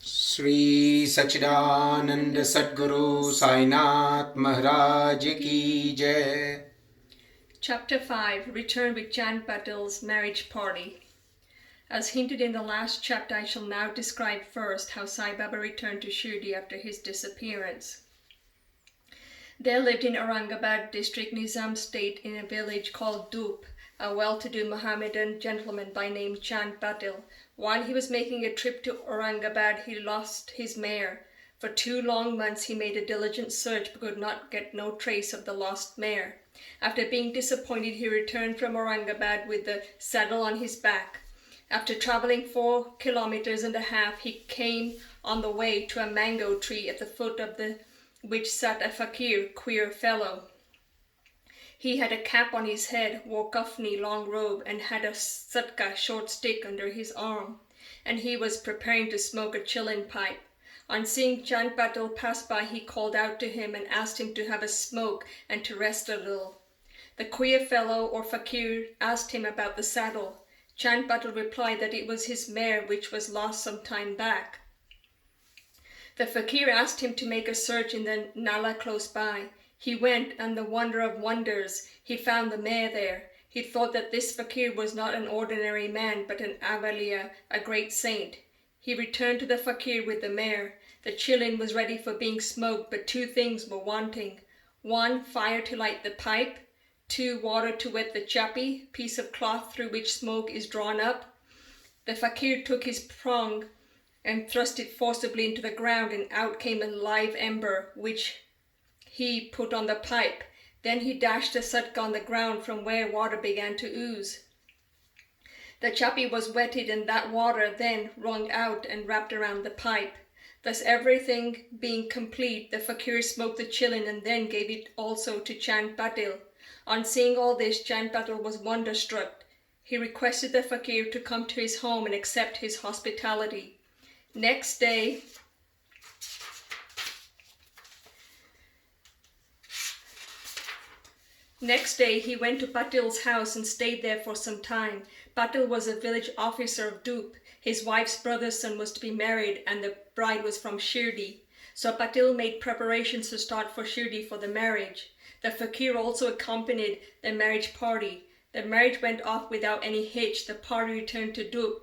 Shri Satcharitra Sadguru Sai Maharaj Ki Jai. Chapter 5 Return with Jan Patil's Marriage Party. As hinted in the last chapter, I shall now describe first how Sai Baba returned to Shirdi after his disappearance. There lived in Aurangabad district, Nizam state, in a village called Dup, a well-to-do Mohammedan gentleman by name Chand Patil. While he was making a trip to Aurangabad, he lost his mare. For 2 long months he made a diligent search but could not get no trace of the lost mare. After being disappointed, he returned from Aurangabad with the saddle on his back. After traveling 4.5 kilometers, he came on the way to a mango tree at the foot of which sat a fakir, queer fellow. He had a cap on his head, wore kafni, long robe, and had a satka, short stick, under his arm, and he was preparing to smoke a chillin pipe. On seeing Chand Patil pass by, he called out to him and asked him to have a smoke and to rest a little. The queer fellow or fakir asked him about the saddle. Chand Patil replied that it was his mare which was lost some time back. The fakir asked him to make a search in the nala close by. He went, and the wonder of wonders, he found the mare there. He thought that this fakir was not an ordinary man, but an avaliya, a great saint. He returned to the fakir with the mare. The chillin was ready for being smoked, but 2 things were wanting. 1, fire to light the pipe. 2, water to wet the chapi, piece of cloth through which smoke is drawn up. The fakir took his prong and thrust it forcibly into the ground, and out came a live ember, which he put on the pipe. Then he dashed the satka on the ground, from where water began to ooze. The chapi was wetted, and that water then wrung out and wrapped around the pipe. Thus, everything being complete, the fakir smoked the chillin and then gave it also to Chand Patil. On seeing all this, Chand Patil was wonderstruck. He requested the fakir to come to his home and accept his hospitality. Next day, he went to Patil's house and stayed there for some time. Patil was a village officer of Dup. His wife's brother's son was to be married, and the bride was from Shirdi. So Patil made preparations to start for Shirdi for the marriage. The fakir also accompanied the marriage party. The marriage went off without any hitch. The party returned to Dup,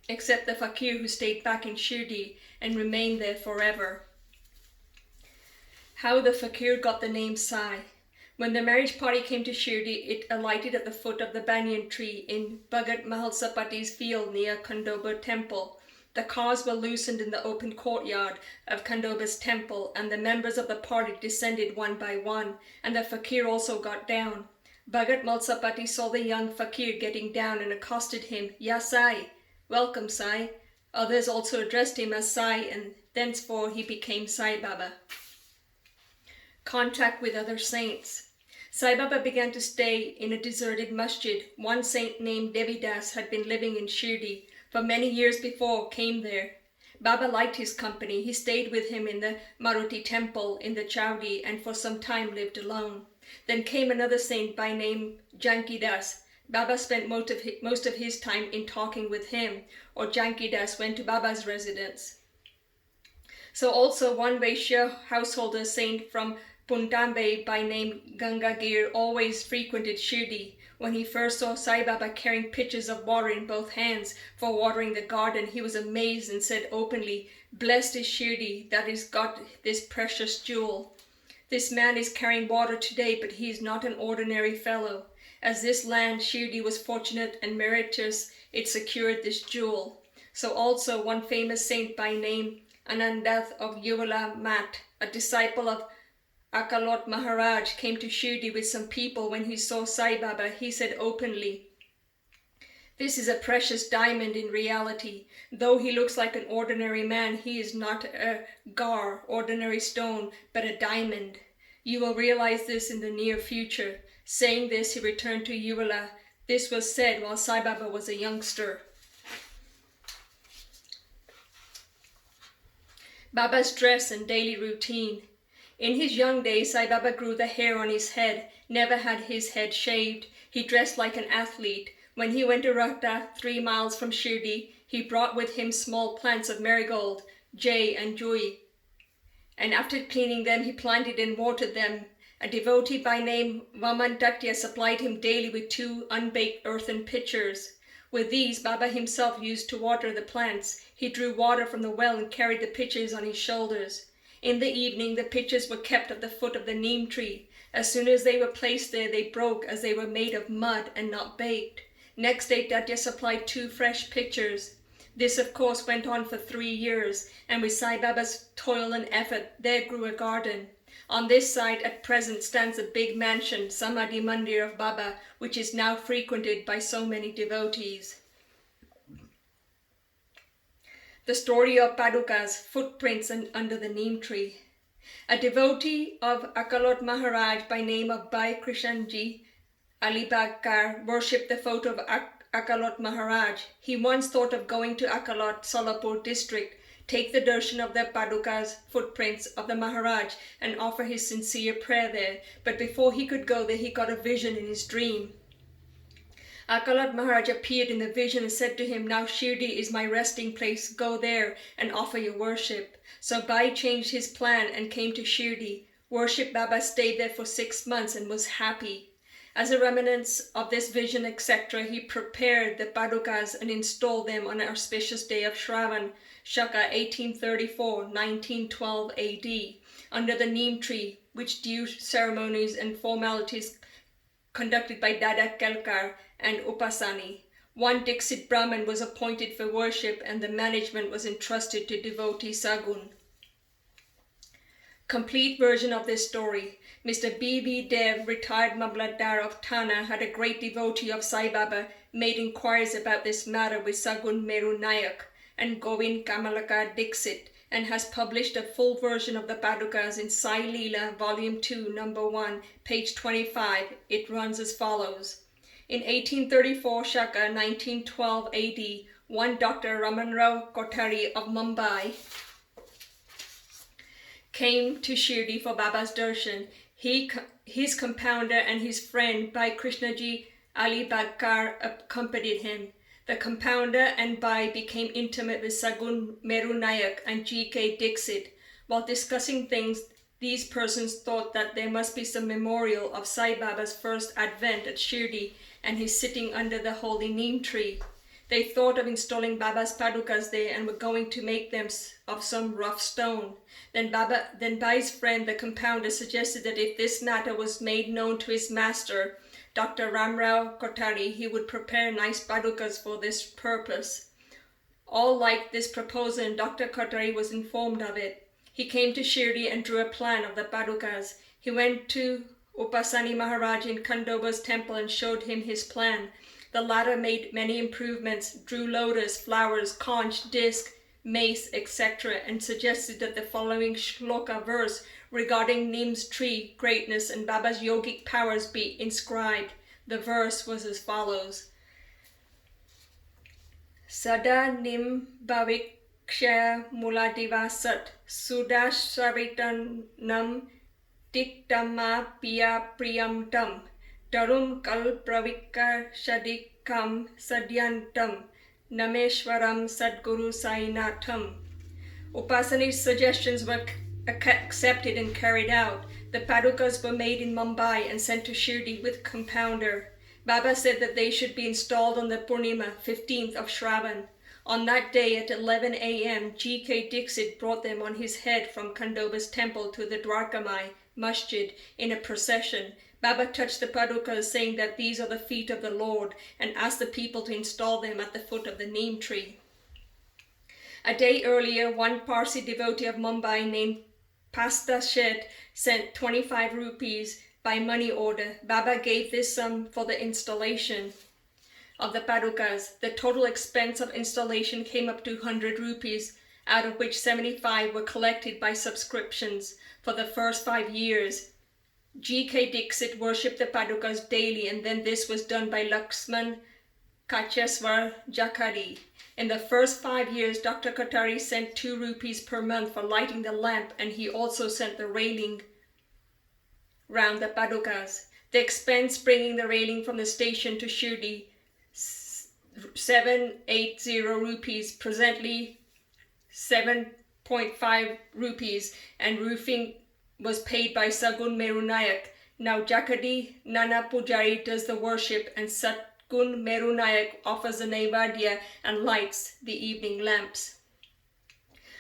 except the fakir, who stayed back in Shirdi and remained there forever. How the fakir got the name Sai. When the marriage party came to Shirdi, it alighted at the foot of the banyan tree in Bhagat Mahalsapati's field near Khandoba temple. The cars were loosened in the open courtyard of Khandoba's temple, and the members of the party descended one by one, and the fakir also got down. Bhagat Mahalsapati saw the young fakir getting down and accosted him, "Ya Sai," "Welcome, Sai." Others also addressed him as Sai, and thenceforth he became Sai Baba. Contact with other saints. Sai Baba began to stay in a deserted masjid. One saint named Devidas had been living in Shirdi. For many years before came there. Baba liked his company. He stayed with him in the Maruti temple in the Chowdi, and for some time lived alone. Then came another saint by name Jankidas. Baba spent most of his time in talking with him, or Jankidas went to Baba's residence. So also one Vaishya householder saint from Puntambe by name Gangagir always frequented Shirdi. When he first saw Sai Baba carrying pitchers of water in both hands for watering the garden, he was amazed and said openly, "Blessed is Shirdi that has got this precious jewel. This man is carrying water today, but he is not an ordinary fellow. As this land, Shirdi, was fortunate and meritorious, it secured this jewel." So also one famous saint by name Anandath of Yuvala Mat, a disciple of Akalot Maharaj, came to Shirdi with some people. When he saw Sai Baba, he said openly, "This is a precious diamond in reality. Though he looks like an ordinary man, he is not a gar, ordinary stone, but a diamond. You will realize this in the near future." Saying this, he returned to Yuvala. This was said while Sai Baba was a youngster. Baba's dress and daily routine. In his young days, Sai Baba grew the hair on his head, never had his head shaved. He dressed like an athlete. When he went to Rata, 3 miles from Shirdi, he brought with him small plants of marigold, Jay, and Joy. And after cleaning them, he planted and watered them. A devotee by name Vamantatya supplied him daily with 2 unbaked earthen pitchers. With these, Baba himself used to water the plants. He drew water from the well and carried the pitchers on his shoulders. In the evening, the pitchers were kept at the foot of the neem tree. As soon as they were placed there, they broke, as they were made of mud and not baked. Next day, Tatya supplied 2 fresh pitchers. This, of course, went on for 3 years, and with Sai Baba's toil and effort, there grew a garden. On this site at present stands a big mansion, Samadhi Mandir of Baba, which is now frequented by so many devotees. The story of Paduka's footprints under the neem tree. A devotee of Akalot Maharaj by name of Bhai Krishanji Alibagkar worshipped the photo of Akalot Maharaj. He once thought of going to Akalot, Solapur district, take the darshan of the Paduka's footprints of the Maharaj and offer his sincere prayer there. But before he could go there, he got a vision in his dream. Akalot Maharaj appeared in the vision and said to him, "Now Shirdi is my resting place. Go there and offer your worship." So Bhai changed his plan and came to Shirdi. Worship Baba stayed there for 6 months and was happy. As a remnants of this vision, etc., he prepared the Padukas and installed them on an auspicious day of Shravan, Shaka 1834-1912 AD, under the neem tree, which due ceremonies and formalities conducted by Dada Kelkar and Upasani. One Dixit Brahman was appointed for worship, and the management was entrusted to devotee Sagun. Complete version of this story. Mr. B.V. Dev, retired Mabladar of Thana, had a great devotee of Sai Baba, made inquiries about this matter with Sagun Meru Nayak and Govind Kamalaka Dixit, and has published a full version of the Padukas in Sai Leela, Volume 2, Number 1, page 25. It runs as follows. In 1834 Shaka, 1912 AD, one Dr. Ramanrao Kothari of Mumbai came to Shirdi for Baba's darshan. His compounder and his friend Bhai Krishnaji Alibagkar accompanied him. The compounder and Bhai became intimate with Sagun Meru Nayak and G.K. Dixit. While discussing things, these persons thought that there must be some memorial of Sai Baba's first advent at Shirdi and his sitting under the holy neem tree. They thought of installing Baba's Padukas there and were going to make them of some rough stone. Then Bhai's friend, the compounder, suggested that if this matter was made known to his master, Dr. Ramrao Kothari, he would prepare nice Padukas for this purpose. All liked this proposal, and Dr. Kothari was informed of it. He came to Shirdi and drew a plan of the Padukas. He went to Upasani Maharaj in Khandoba's temple and showed him his plan. The latter made many improvements, drew lotus, flowers, conch, disc, mace, etc., and suggested that the following shloka verse regarding Neem's tree, greatness, and Baba's yogic powers be inscribed. The verse was as follows. Sada Nim Bhavikshya Muladivasat Sudasharitanam Tiktama Piya Priyam Tam Tarum Kal Pravikar Shadikam Sadyantam Nameshwaram Sadguru Sainatham. Upasani's suggestions were accepted and carried out. The Padukas were made in Mumbai and sent to Shirdi with compounder. Baba said that they should be installed on the Purnima, 15th of Shravan. On that day at 11 a.m., G.K. Dixit brought them on his head from Khandoba's temple to the Dwarkamai Masjid in a procession. Baba touched the Padukas, saying that these are the feet of the Lord, and asked the people to install them at the foot of the neem tree. A day earlier, one Parsi devotee of Mumbai named Pasta Shet sent 25 rupees by money order. Baba gave this sum for the installation of the Padukas. The total expense of installation came up to 100 rupees, out of which 75 were collected by subscriptions for the first 5 years. G.K. Dixit worshipped the Padukas daily, and then this was done by Laxman Kacheswar Jakari. In the first 5 years, Dr. Kothari sent 2 rupees per month for lighting the lamp, and he also sent the railing round the Padukas. The expense bringing the railing from the station to Shirdi, 780 rupees, presently 7 0.5 rupees, and roofing was paid by Sagun Merunayak. Now Jakadi Nana Pujari does the worship, and Satgun Merunayak offers the Naivadya and lights the evening lamps.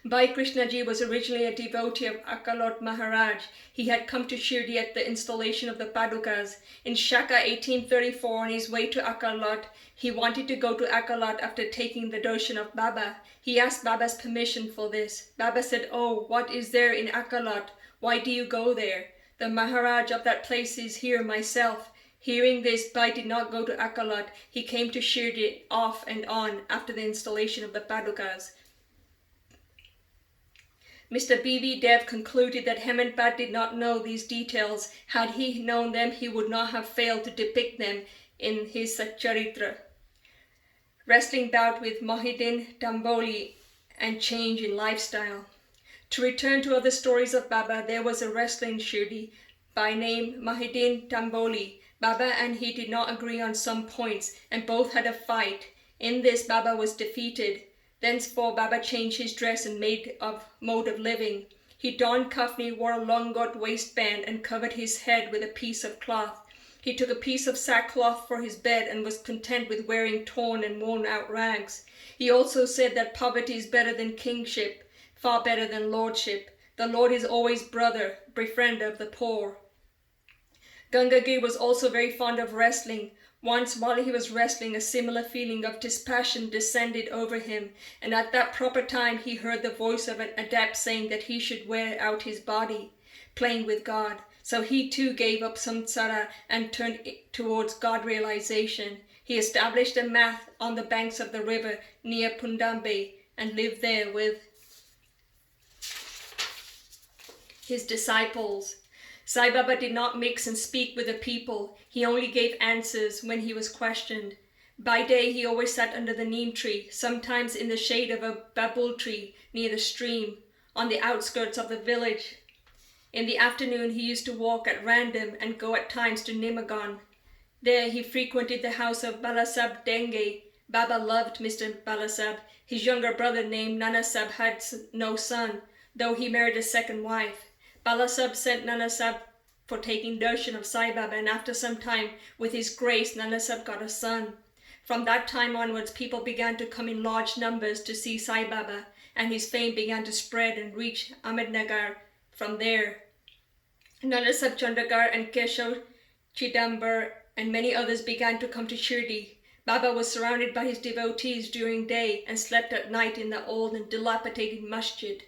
Bhai Krishnaji was originally a devotee of Akalot Maharaj. He had come to Shirdi at the installation of the Padukas. In Shaka 1834, on his way to Akalot, he wanted to go to Akalot after taking the darshan of Baba. He asked Baba's permission for this. Baba said, "Oh, what is there in Akalot? Why do you go there? The Maharaj of that place is here myself." Hearing this, Bhai did not go to Akalot. He came to Shirdi off and on after the installation of the Padukas. Mr. B.V. Dev concluded that Hemant Bhatt did not know these details. Had he known them, he would not have failed to depict them in his Satcharitra. Wrestling bout with Mohidin Damboli and change in lifestyle. To return to other stories of Baba, there was a wrestler in Shirdi by name Mohidin Damboli. Baba and he did not agree on some points, and both had a fight. In this, Baba was defeated. Thenceforth, Baba changed his dress and mode of living. He donned kafni, wore a longot waistband, and covered his head with a piece of cloth. He took a piece of sackcloth for his bed and was content with wearing torn and worn-out rags. He also said that poverty is better than kingship, far better than lordship. The Lord is always brother, befriender of the poor. Gangagir was also very fond of wrestling. Once, while he was wrestling, a similar feeling of dispassion descended over him, and at that proper time he heard the voice of an adept saying that he should wear out his body, playing with God. So he too gave up samsara and turned towards God realization. He established a math on the banks of the river near Pundambe and lived there with his disciples. Sai Baba did not mix and speak with the people. He only gave answers when he was questioned. By day he always sat under the neem tree, sometimes in the shade of a babul tree near the stream, on the outskirts of the village. In the afternoon he used to walk at random and go at times to Nimagan. There he frequented the house of Balasab Denge. Baba loved Mr. Balasab. His younger brother named Nanasab had no son, though he married a second wife. Balasab sent Nanasab for taking darshan of Sai Baba, and after some time, with his grace, Nanasab got a son. From that time onwards, people began to come in large numbers to see Sai Baba, and his fame began to spread and reach Ahmednagar from there. Nanasab Chandagar and Keshav Chidambar and many others began to come to Shirdi. Baba was surrounded by his devotees during day and slept at night in the old and dilapidated masjid.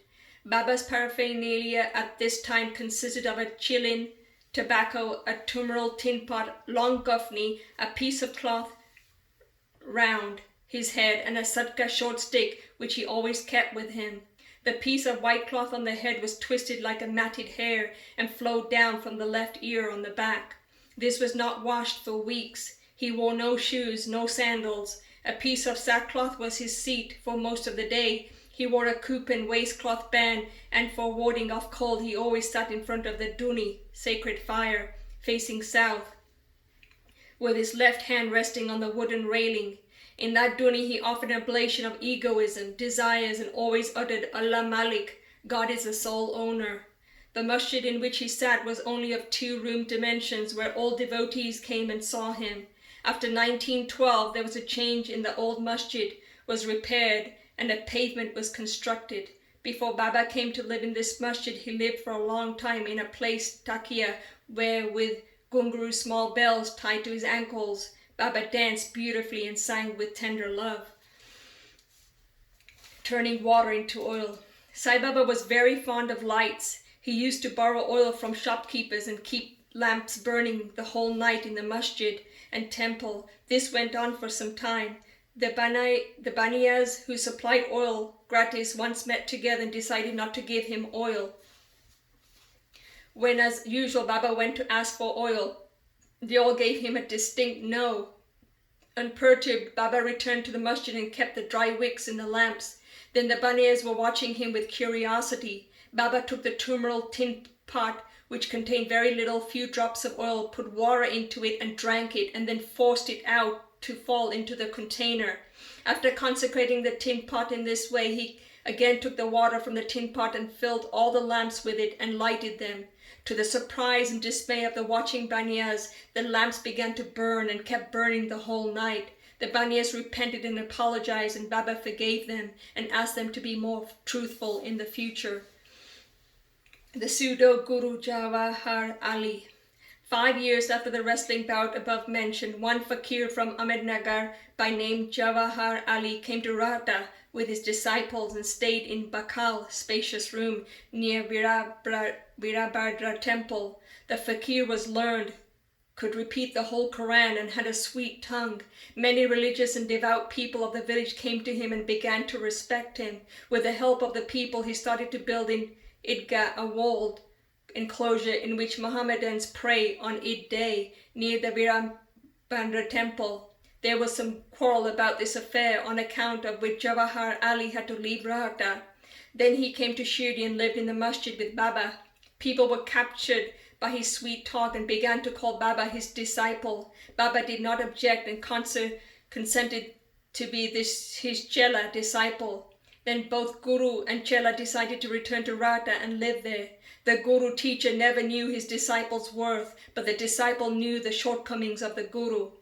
Baba's paraphernalia at this time consisted of a chilin, tobacco, a tumral tin pot, long kafni, a piece of cloth round his head, and a sadka short stick, which he always kept with him. The piece of white cloth on the head was twisted like a matted hair and flowed down from the left ear on the back. This was not washed for weeks. He wore no shoes, no sandals. A piece of sackcloth was his seat for most of the day. He wore a kupan waistcloth band, and for warding off cold he always sat in front of the duni, sacred fire, facing south, with his left hand resting on the wooden railing. In that duni he offered an oblation of egoism, desires, and always uttered Allah Malik, God is the sole owner. The masjid in which he sat was only of 2-room dimensions, where all devotees came and saw him. After 1912 there was a change in the old masjid, was repaired, and a pavement was constructed. Before Baba came to live in this masjid, he lived for a long time in a place, Takia, where with gunguru small bells tied to his ankles, Baba danced beautifully and sang with tender love, turning water into oil. Sai Baba was very fond of lights. He used to borrow oil from shopkeepers and keep lamps burning the whole night in the masjid and temple. This went on for some time. The Baniyas who supplied oil gratis once met together and decided not to give him oil. When, as usual, Baba went to ask for oil, they all gave him a distinct no. Unperturbed, Baba returned to the masjid and kept the dry wicks in the lamps. Then the Baniyas were watching him with curiosity. Baba took the tumral tin pot, which contained very little, few drops of oil, put water into it and drank it, and then forced it out to fall into the container. After consecrating the tin pot in this way, he again took the water from the tin pot and filled all the lamps with it and lighted them. To the surprise and dismay of the watching Banyas, the lamps began to burn and kept burning the whole night. The Banyas repented and apologized, and Baba forgave them and asked them to be more truthful in the future. The pseudo Guru Jawahar Ali. 5 years after the wrestling bout above mentioned, one fakir from Ahmednagar by name Jawahar Ali came to Rata with his disciples and stayed in Bakal, spacious room near Virabhadra temple. The fakir was learned, could repeat the whole Quran, and had a sweet tongue. Many religious and devout people of the village came to him and began to respect him. With the help of the people, he started to build in Idgah a walled enclosure in which Mohammedans pray on Eid day near the Virabhadra temple. There was some quarrel about this affair, on account of which Jawahar Ali had to leave Rata. Then he came to Shirdi and lived in the masjid with Baba. People were captured by his sweet talk and began to call Baba his disciple. Baba did not object and consented to be his Chela disciple. Then both Guru and Chela decided to return to Rata and live there. The Guru teacher never knew his disciple's worth, but the disciple knew the shortcomings of the Guru.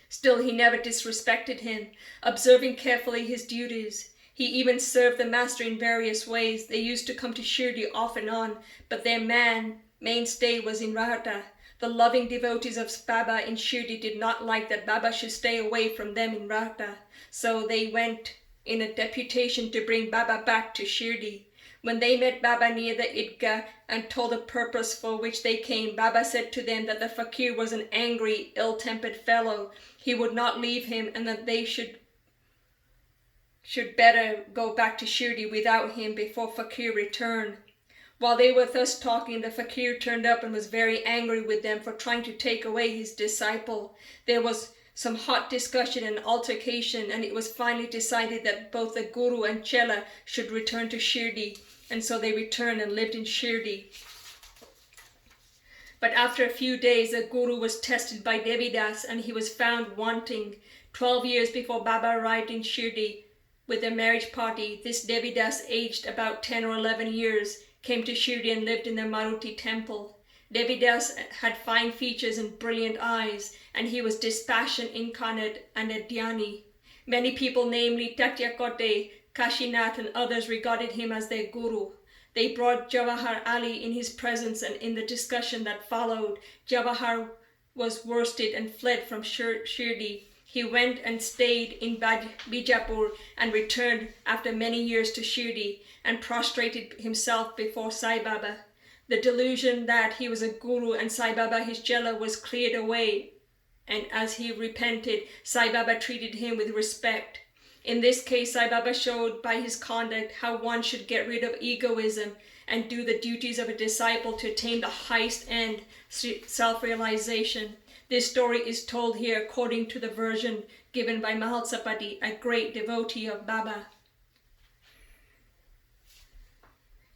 Still, he never disrespected him, observing carefully his duties. He even served the master in various ways. They used to come to Shirdi off and on, but their mainstay was in Rata. The loving devotees of Baba in Shirdi did not like that Baba should stay away from them in Rata, so they went in a deputation to bring Baba back to Shirdi. When they met Baba near the Idgah and told the purpose for which they came, Baba said to them that the fakir was an angry, ill-tempered fellow. He would not leave him, and that they should better go back to Shirdi without him before fakir returned. While they were thus talking, the fakir turned up and was very angry with them for trying to take away his disciple. There was some hot discussion and altercation, and it was finally decided that both the Guru and Chela should return to Shirdi, and so they returned and lived in Shirdi. But after a few days, the Guru was tested by Devidas, and he was found wanting. 12 years before Baba arrived in Shirdi with their marriage party, this Devidas, aged about 10 or 11 years, came to Shirdi and lived in the Maruti temple. Devidas had fine features and brilliant eyes, and he was dispassion incarnate and a dhyani. Many people, namely Tatyakote, Kashinath and others, regarded him as their guru. They brought Jawahar Ali in his presence, and in the discussion that followed, Jawahar was worsted and fled from Shirdi. He went and stayed in Bijapur and returned after many years to Shirdi and prostrated himself before Sai Baba. The delusion that he was a guru and Sai Baba his Chela was cleared away, and as he repented, Sai Baba treated him with respect. In this case, Sai Baba showed by his conduct how one should get rid of egoism and do the duties of a disciple to attain the highest end, self-realization. This story is told here according to the version given by Mahalsapati, a great devotee of Baba.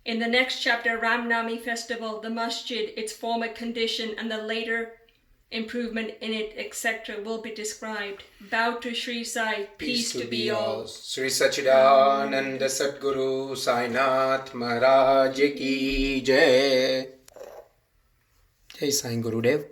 In the next chapter, Ramnami festival, the masjid, its former condition and the later improvement in it, etc. will be described. Bow to Shri Sai, peace to be all. Shri Satcharitra Ch Sadguru Sai Maharaj Ki Jai. Jai Sai Gurudev.